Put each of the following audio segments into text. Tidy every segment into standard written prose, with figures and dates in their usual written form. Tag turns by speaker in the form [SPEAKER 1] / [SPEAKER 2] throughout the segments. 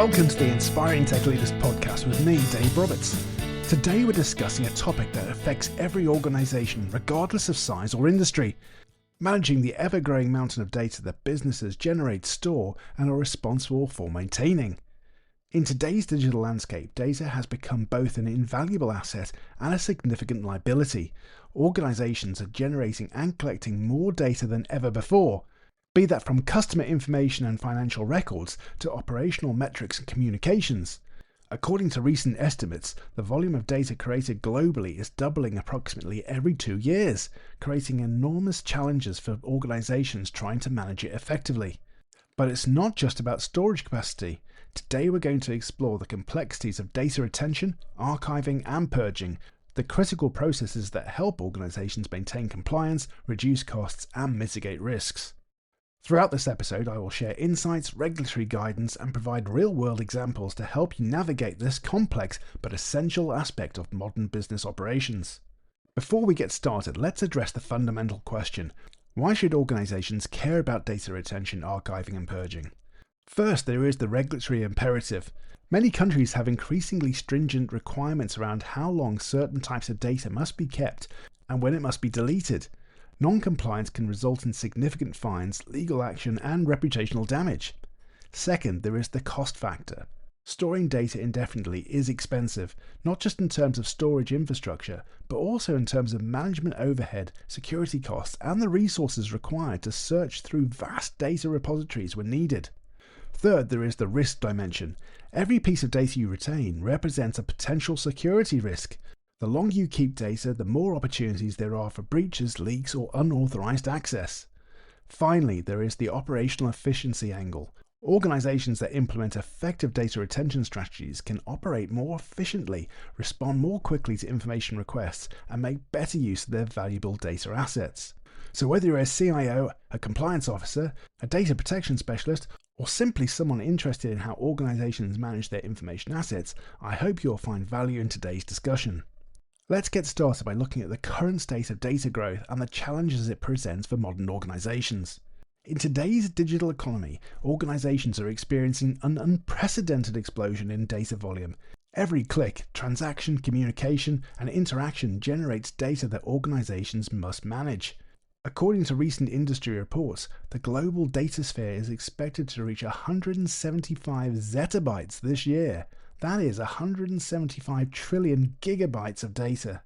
[SPEAKER 1] Welcome to the Inspiring Tech Leaders podcast with me, Dave Roberts. Today we're discussing a topic that affects every organization, regardless of size or industry. Managing the ever-growing mountain of data that businesses generate, store, and are responsible for maintaining. In today's digital landscape, data has become both an invaluable asset and a significant liability. Organizations are generating and collecting more data than ever before, be that from customer information and financial records to operational metrics and communications. According to recent estimates, the volume of data created globally is doubling approximately every 2 years, creating enormous challenges for organizations trying to manage it effectively. But it's not just about storage capacity. Today we're going to explore the complexities of data retention, archiving, and purging, the critical processes that help organizations maintain compliance, reduce costs, and mitigate risks. Throughout this episode, I will share insights, regulatory guidance, and provide real-world examples to help you navigate this complex but essential aspect of modern business operations. Before we get started, let's address the fundamental question: why should organizations care about data retention, archiving, and purging? First, there is the regulatory imperative. Many countries have increasingly stringent requirements around how long certain types of data must be kept and when it must be deleted. Non-compliance can result in significant fines, legal action, and reputational damage. Second, there is the cost factor. Storing data indefinitely is expensive, not just in terms of storage infrastructure, but also in terms of management overhead, security costs, and the resources required to search through vast data repositories when needed. Third, there is the risk dimension. Every piece of data you retain represents a potential security risk. The longer you keep data, the more opportunities there are for breaches, leaks, or unauthorized access. Finally, there is the operational efficiency angle. Organizations that implement effective data retention strategies can operate more efficiently, respond more quickly to information requests, and make better use of their valuable data assets. So whether you're a CIO, a compliance officer, a data protection specialist, or simply someone interested in how organizations manage their information assets, I hope you'll find value in today's discussion. Let's get started by looking at the current state of data growth and the challenges it presents for modern organizations. In today's digital economy, organizations are experiencing an unprecedented explosion in data volume. Every click, transaction, communication, and interaction generates data that organizations must manage. According to recent industry reports, the global datasphere is expected to reach 175 zettabytes this year. That is 175 trillion gigabytes of data.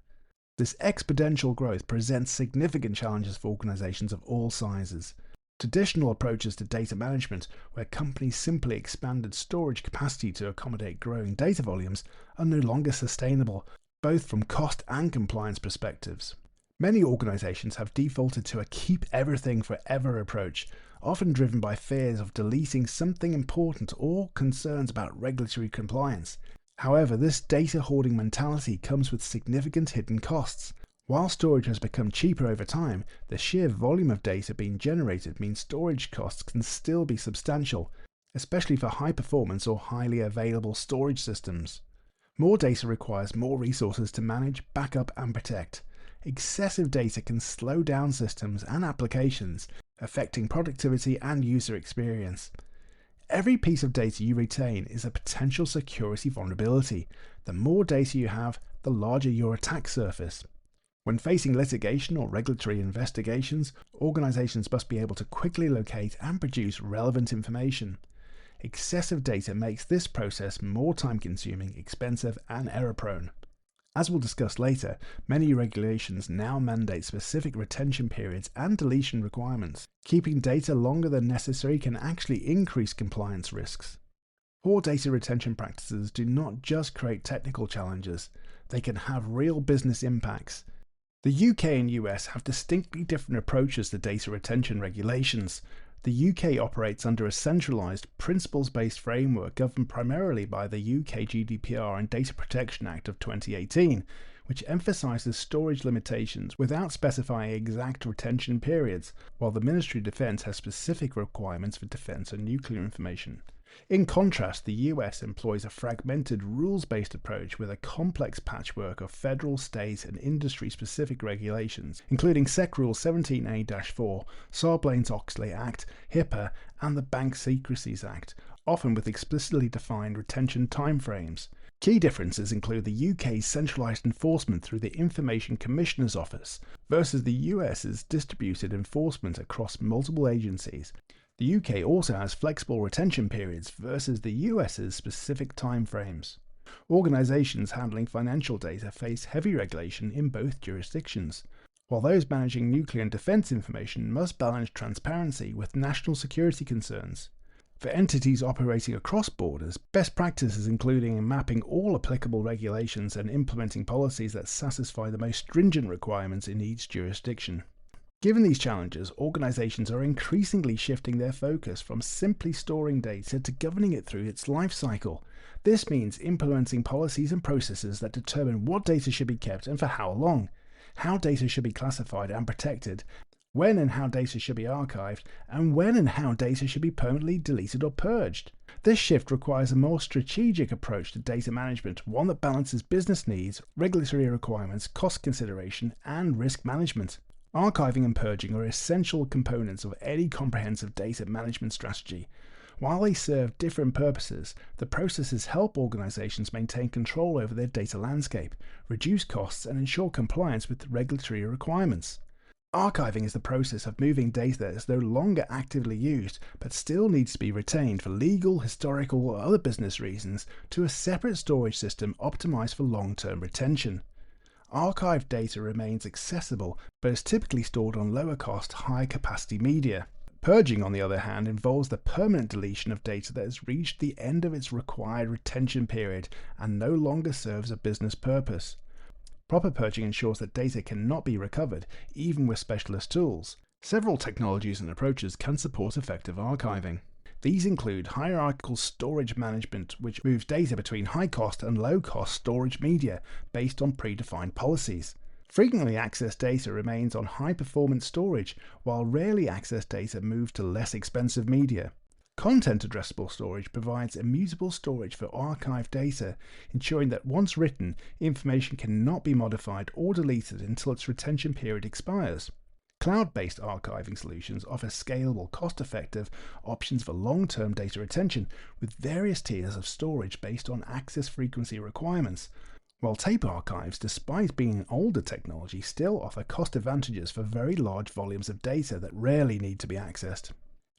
[SPEAKER 1] This exponential growth presents significant challenges for organizations of all sizes. Traditional approaches to data management, where companies simply expanded storage capacity to accommodate growing data volumes, are no longer sustainable, both from cost and compliance perspectives. Many organizations have defaulted to a keep everything forever approach, often driven by fears of deleting something important or concerns about regulatory compliance. However, this data hoarding mentality comes with significant hidden costs. While storage has become cheaper over time, the sheer volume of data being generated means storage costs can still be substantial, especially for high-performance or highly available storage systems. More data requires more resources to manage, backup, and protect. Excessive data can slow down systems and applications, affecting productivity and user experience. Every piece of data you retain is a potential security vulnerability. The more data you have, the larger your attack surface. When facing litigation or regulatory investigations, organizations must be able to quickly locate and produce relevant information. Excessive data makes this process more time-consuming, expensive, and error-prone. As we'll discuss later, many regulations now mandate specific retention periods and deletion requirements. Keeping data longer than necessary can actually increase compliance risks. Poor data retention practices do not just create technical challenges, they can have real business impacts. The UK and US have distinctly different approaches to data retention regulations. The UK operates under a centralised, principles-based framework governed primarily by the UK GDPR and Data Protection Act of 2018, which emphasises storage limitations without specifying exact retention periods, while the Ministry of Defence has specific requirements for defence and nuclear information. In contrast, the US employs a fragmented, rules-based approach with a complex patchwork of federal, state, and industry-specific regulations, including SEC Rule 17A-4, Sarbanes-Oxley Act, HIPAA, and the Bank Secrecies Act, often with explicitly defined retention timeframes. Key differences include the UK's centralised enforcement through the Information Commissioner's Office versus the US's distributed enforcement across multiple agencies. The UK also has flexible retention periods versus the US's specific timeframes. Organisations handling financial data face heavy regulation in both jurisdictions, while those managing nuclear and defence information must balance transparency with national security concerns. For entities operating across borders, best practices including mapping all applicable regulations and implementing policies that satisfy the most stringent requirements in each jurisdiction. Given these challenges, organisations are increasingly shifting their focus from simply storing data to governing it through its life cycle. This means implementing policies and processes that determine what data should be kept and for how long, how data should be classified and protected, when and how data should be archived, and when and how data should be permanently deleted or purged. This shift requires a more strategic approach to data management, one that balances business needs, regulatory requirements, cost consideration, and risk management. Archiving and purging are essential components of any comprehensive data management strategy. While they serve different purposes, the processes help organizations maintain control over their data landscape, reduce costs, and ensure compliance with regulatory requirements. Archiving is the process of moving data that is no longer actively used but still needs to be retained for legal, historical, or other business reasons to a separate storage system optimized for long-term retention. Archived data remains accessible but is typically stored on lower-cost, high-capacity media. Purging, on the other hand, involves the permanent deletion of data that has reached the end of its required retention period and no longer serves a business purpose. Proper purging ensures that data cannot be recovered, even with specialist tools. Several technologies and approaches can support effective archiving. These include hierarchical storage management, which moves data between high-cost and low-cost storage media based on predefined policies. Frequently accessed data remains on high-performance storage, while rarely accessed data moves to less expensive media. Content-addressable storage provides immutable storage for archived data, ensuring that once written, information cannot be modified or deleted until its retention period expires. Cloud-based archiving solutions offer scalable, cost-effective options for long-term data retention, with various tiers of storage based on access frequency requirements. While tape archives, despite being an older technology, still offer cost advantages for very large volumes of data that rarely need to be accessed.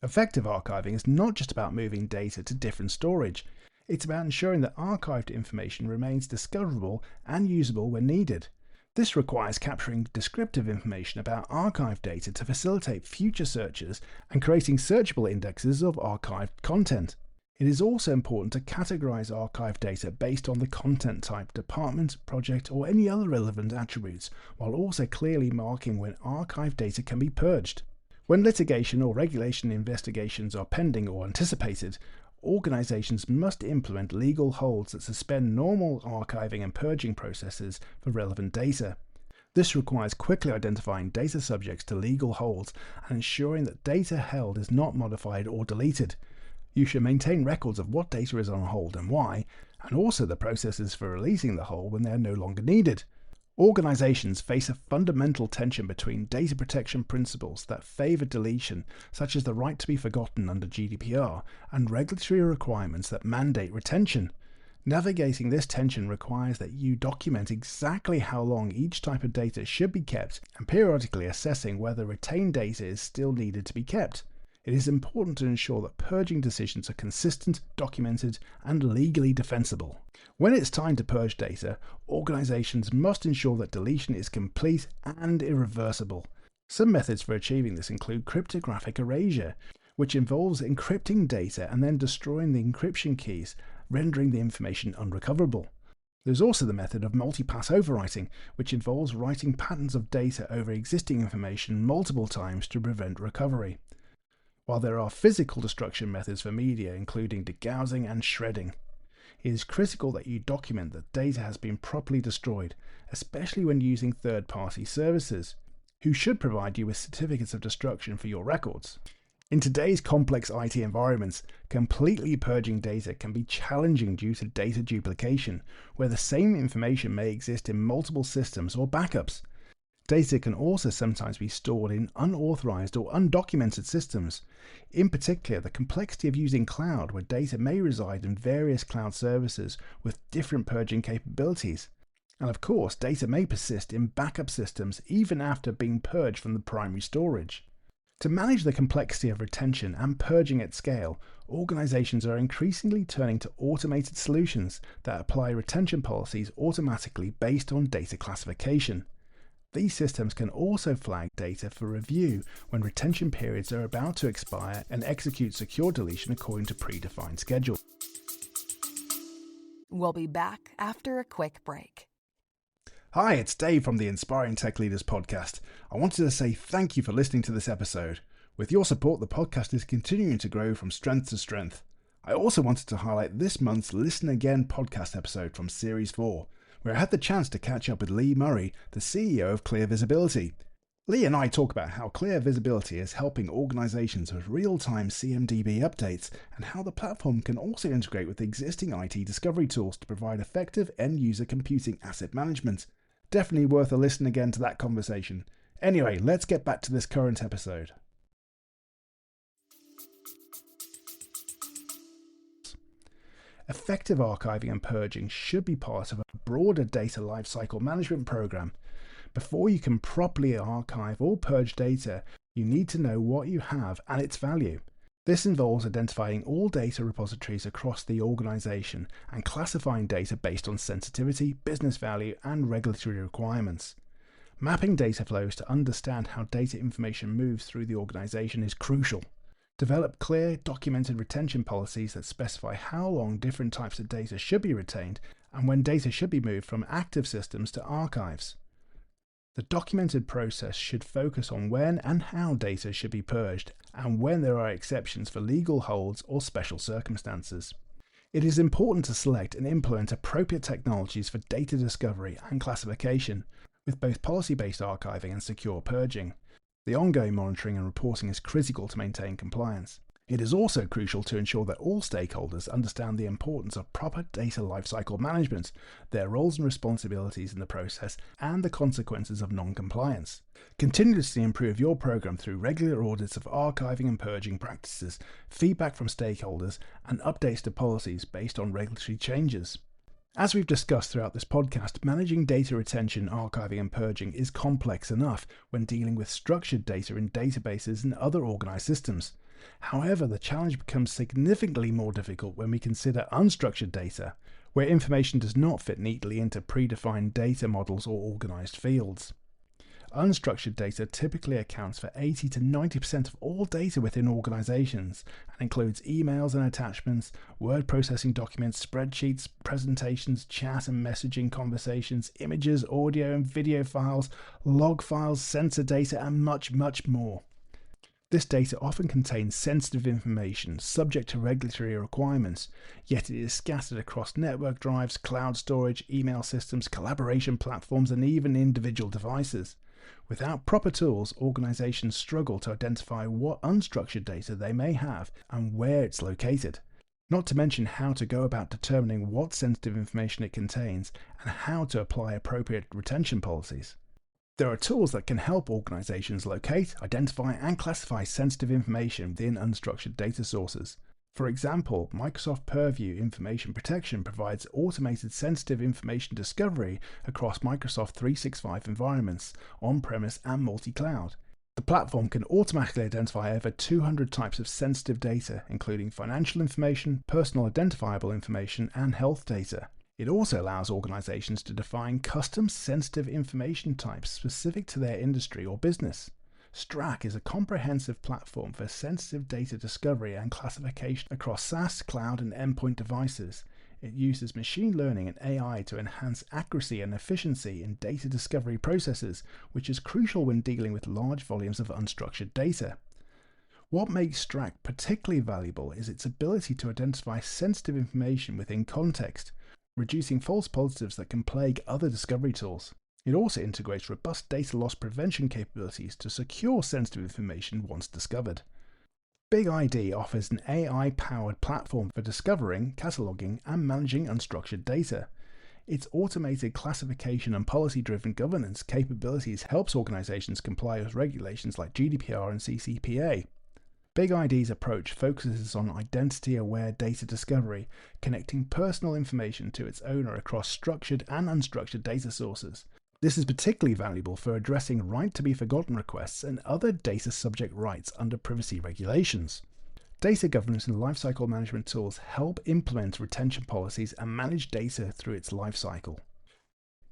[SPEAKER 1] Effective archiving is not just about moving data to different storage. It's about ensuring that archived information remains discoverable and usable when needed. This requires capturing descriptive information about archived data to facilitate future searches and creating searchable indexes of archived content. It is also important to categorize archived data based on the content type, department, project, or any other relevant attributes, while also clearly marking when archived data can be purged. When litigation or regulation investigations are pending or anticipated, organizations must implement legal holds that suspend normal archiving and purging processes for relevant data. This requires quickly identifying data subjects to legal holds and ensuring that data held is not modified or deleted. You should maintain records of what data is on hold and why, and also the processes for releasing the hold when they are no longer needed. Organizations face a fundamental tension between data protection principles that favor deletion, such as the right to be forgotten under GDPR, and regulatory requirements that mandate retention. Navigating this tension requires that you document exactly how long each type of data should be kept and periodically assessing whether retained data is still needed to be kept. It is important to ensure that purging decisions are consistent, documented, and legally defensible. When it's time to purge data, organizations must ensure that deletion is complete and irreversible. Some methods for achieving this include cryptographic erasure, which involves encrypting data and then destroying the encryption keys, rendering the information unrecoverable. There's also the method of multipass overwriting, which involves writing patterns of data over existing information multiple times to prevent recovery. While there are physical destruction methods for media, including degaussing and shredding, it is critical that you document that data has been properly destroyed, especially when using third-party services, who should provide you with certificates of destruction for your records. In today's complex IT environments, completely purging data can be challenging due to data duplication, where the same information may exist in multiple systems or backups. Data can also sometimes be stored in unauthorized or undocumented systems. In particular, the complexity of using cloud, where data may reside in various cloud services with different purging capabilities. And of course, data may persist in backup systems even after being purged from the primary storage. To manage the complexity of retention and purging at scale, organizations are increasingly turning to automated solutions that apply retention policies automatically based on data classification. These systems can also flag data for review when retention periods are about to expire and execute secure deletion according to predefined schedule.
[SPEAKER 2] We'll be back after a quick break.
[SPEAKER 1] Hi, it's Dave from the Inspiring Tech Leaders podcast. I wanted to say thank you for listening to this episode. With your support, the podcast is continuing to grow from strength to strength. I also wanted to highlight this month's Listen Again podcast episode from Series 4, where I had the chance to catch up with Lee Murray, the CEO of Clear Visibility. Lee and I talk about how Clear Visibility is helping organizations with real-time CMDB updates and how the platform can also integrate with existing IT discovery tools to provide effective end-user computing asset management. Definitely worth a listen again to that conversation. Anyway, let's get back to this current episode. Effective archiving and purging should be part of a broader data lifecycle management program. Before you can properly archive or purge data, you need to know what you have and its value. This involves identifying all data repositories across the organization and classifying data based on sensitivity, business value, and regulatory requirements. Mapping data flows to understand how data information moves through the organization is crucial. Develop clear, documented retention policies that specify how long different types of data should be retained and when data should be moved from active systems to archives. The documented process should focus on when and how data should be purged and when there are exceptions for legal holds or special circumstances. It is important to select and implement appropriate technologies for data discovery and classification, with both policy-based archiving and secure purging. The ongoing monitoring and reporting is critical to maintain compliance. It is also crucial to ensure that all stakeholders understand the importance of proper data lifecycle management, their roles and responsibilities in the process, and the consequences of non-compliance. Continuously improve your program through regular audits of archiving and purging practices, feedback from stakeholders, and updates to policies based on regulatory changes. As we've discussed throughout this podcast, managing data retention, archiving and purging is complex enough when dealing with structured data in databases and other organized systems. However, the challenge becomes significantly more difficult when we consider unstructured data, where information does not fit neatly into predefined data models or organized fields. Unstructured data typically accounts for 80 to 90% of all data within organizations and includes emails and attachments, word processing documents, spreadsheets, presentations, chat and messaging conversations, images, audio and video files, log files, sensor data, and much, much more. This data often contains sensitive information subject to regulatory requirements, yet it is scattered across network drives, cloud storage, email systems, collaboration platforms, and even individual devices. Without proper tools, organizations struggle to identify what unstructured data they may have and where it's located, not to mention how to go about determining what sensitive information it contains and how to apply appropriate retention policies. There are tools that can help organizations locate, identify, and classify sensitive information within unstructured data sources. For example, Microsoft Purview Information Protection provides automated sensitive information discovery across Microsoft 365 environments, on-premise and multi-cloud. The platform can automatically identify over 200 types of sensitive data, including financial information, personal identifiable information, and health data. It also allows organizations to define custom sensitive information types specific to their industry or business. Strack is a comprehensive platform for sensitive data discovery and classification across SaaS, cloud, and endpoint devices. It uses machine learning and AI to enhance accuracy and efficiency in data discovery processes, which is crucial when dealing with large volumes of unstructured data. What makes Strack particularly valuable is its ability to identify sensitive information within context, reducing false positives that can plague other discovery tools. It also integrates robust data loss prevention capabilities to secure sensitive information once discovered. BigID offers an AI-powered platform for discovering, cataloging, and managing unstructured data. Its automated classification and policy-driven governance capabilities helps organizations comply with regulations like GDPR and CCPA. Big ID's approach focuses on identity-aware data discovery, connecting personal information to its owner across structured and unstructured data sources. This is particularly valuable for addressing right-to-be-forgotten requests and other data subject rights under privacy regulations. Data governance and lifecycle management tools help implement retention policies and manage data through its lifecycle.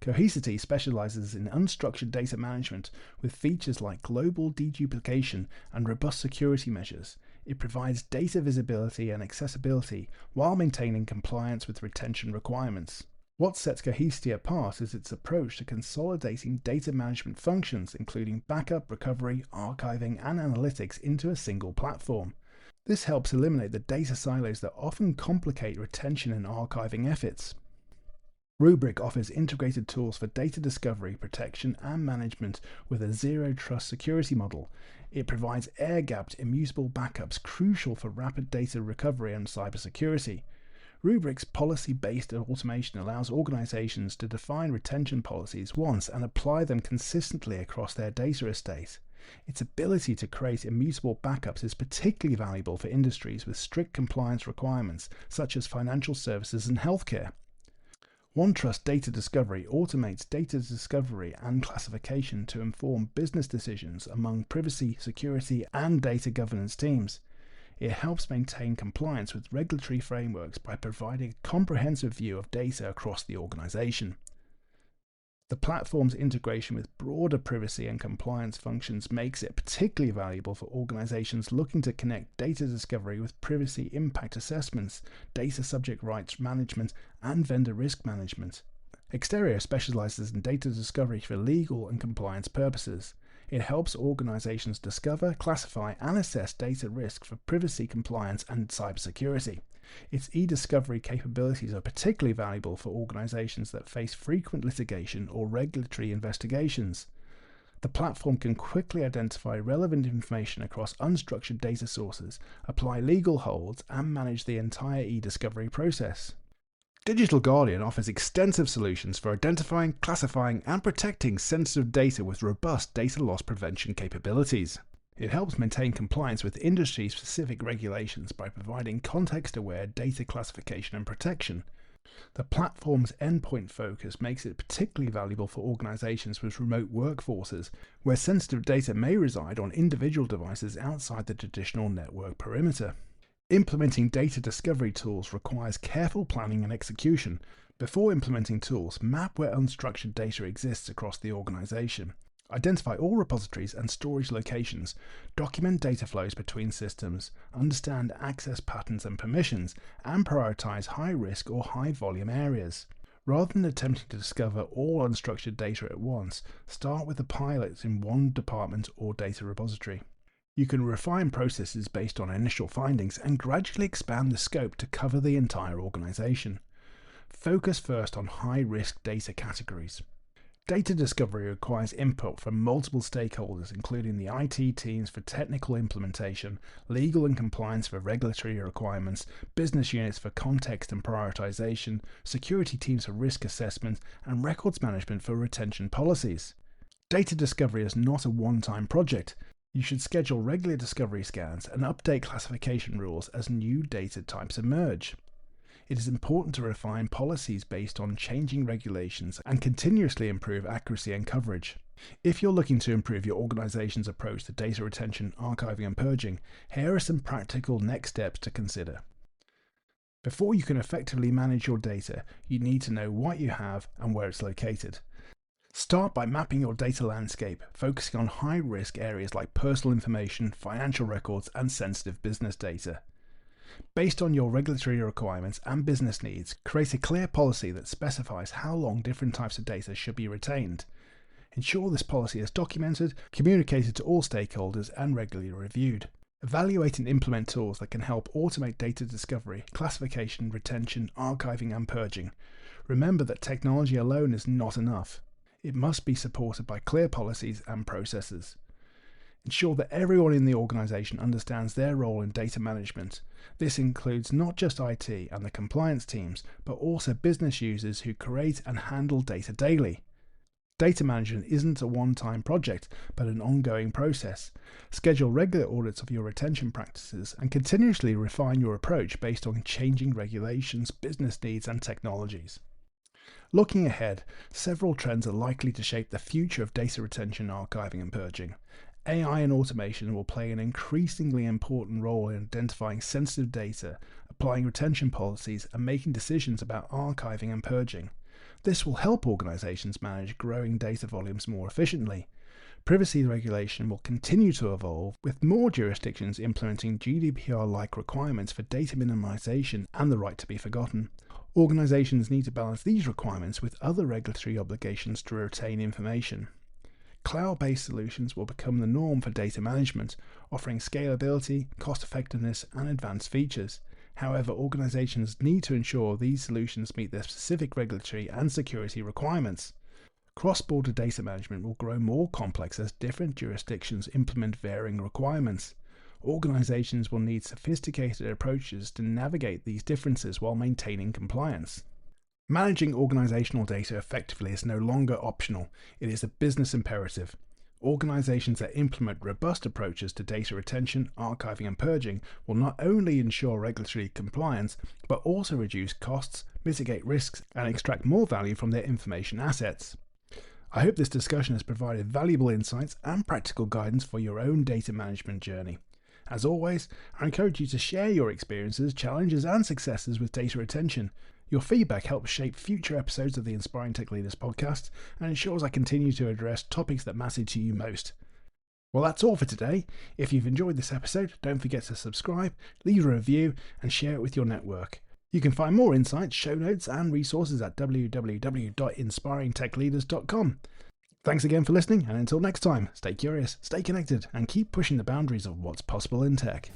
[SPEAKER 1] Cohesity specializes in unstructured data management with features like global deduplication and robust security measures. It provides data visibility and accessibility while maintaining compliance with retention requirements. What sets Cohesity apart is its approach to consolidating data management functions, including backup, recovery, archiving, and analytics into a single platform. This helps eliminate the data silos that often complicate retention and archiving efforts. Rubrik offers integrated tools for data discovery, protection, and management with a zero-trust security model. It provides air-gapped, immutable backups crucial for rapid data recovery and cybersecurity. Rubrik's policy-based automation allows organizations to define retention policies once and apply them consistently across their data estate. Its ability to create immutable backups is particularly valuable for industries with strict compliance requirements, such as financial services and healthcare. OneTrust Data Discovery automates data discovery and classification to inform business decisions among privacy, security, and data governance teams. It helps maintain compliance with regulatory frameworks by providing a comprehensive view of data across the organization. The platform's integration with broader privacy and compliance functions makes it particularly valuable for organizations looking to connect data discovery with privacy impact assessments, data subject rights management, and vendor risk management. Exterior specializes in data discovery for legal and compliance purposes. It helps organizations discover, classify, and assess data risk for privacy, compliance, and cybersecurity. Its e-discovery capabilities are particularly valuable for organizations that face frequent litigation or regulatory investigations. The platform can quickly identify relevant information across unstructured data sources, apply legal holds, and manage the entire e-discovery process. Digital Guardian offers extensive solutions for identifying, classifying, and protecting sensitive data with robust data loss prevention capabilities. It helps maintain compliance with industry-specific regulations by providing context-aware data classification and protection. The platform's endpoint focus makes it particularly valuable for organizations with remote workforces, where sensitive data may reside on individual devices outside the traditional network perimeter. Implementing data discovery tools requires careful planning and execution. Before implementing tools, map where unstructured data exists across the organization. Identify all repositories and storage locations, document data flows between systems, understand access patterns and permissions, and prioritize high-risk or high-volume areas. Rather than attempting to discover all unstructured data at once, start with the pilots in one department or data repository. You can refine processes based on initial findings and gradually expand the scope to cover the entire organization. Focus first on high-risk data categories. Data discovery requires input from multiple stakeholders, including the IT teams for technical implementation, legal and compliance for regulatory requirements, business units for context and prioritization, security teams for risk assessment, and records management for retention policies. Data discovery is not a one-time project. You should schedule regular discovery scans and update classification rules as new data types emerge. It is important to refine policies based on changing regulations and continuously improve accuracy and coverage. If you're looking to improve your organization's approach to data retention, archiving, and purging, here are some practical next steps to consider. Before you can effectively manage your data, you need to know what you have and where it's located. Start by mapping your data landscape, focusing on high-risk areas like personal information, financial records, and sensitive business data. Based on your regulatory requirements and business needs, create a clear policy that specifies how long different types of data should be retained. Ensure this policy is documented, communicated to all stakeholders, and regularly reviewed. Evaluate and implement tools that can help automate data discovery, classification, retention, archiving, and purging. Remember that technology alone is not enough. It must be supported by clear policies and processes. Ensure that everyone in the organization understands their role in data management. This includes not just IT and the compliance teams, but also business users who create and handle data daily. Data management isn't a one-time project, but an ongoing process. Schedule regular audits of your retention practices and continuously refine your approach based on changing regulations, business needs, and technologies. Looking ahead, several trends are likely to shape the future of data retention, archiving, and purging. AI and automation will play an increasingly important role in identifying sensitive data, applying retention policies, and making decisions about archiving and purging. This will help organizations manage growing data volumes more efficiently. Privacy regulation will continue to evolve, with more jurisdictions implementing GDPR-like requirements for data minimization and the right to be forgotten. Organizations need to balance these requirements with other regulatory obligations to retain information. Cloud-based solutions will become the norm for data management, offering scalability, cost-effectiveness, and advanced features. However, organizations need to ensure these solutions meet their specific regulatory and security requirements. Cross-border data management will grow more complex as different jurisdictions implement varying requirements. Organizations will need sophisticated approaches to navigate these differences while maintaining compliance. Managing organizational data effectively is no longer optional, it is a business imperative. Organizations that implement robust approaches to data retention, archiving, and purging will not only ensure regulatory compliance, but also reduce costs, mitigate risks, and extract more value from their information assets. I hope this discussion has provided valuable insights and practical guidance for your own data management journey. As always, I encourage you to share your experiences, challenges, and successes with data retention. Your feedback helps shape future episodes of the Inspiring Tech Leaders podcast and ensures I continue to address topics that matter to you most. Well, that's all for today. If you've enjoyed this episode, don't forget to subscribe, leave a review, and share it with your network. You can find more insights, show notes, and resources at www.inspiringtechleaders.com. Thanks again for listening, and until next time, stay curious, stay connected, and keep pushing the boundaries of what's possible in tech.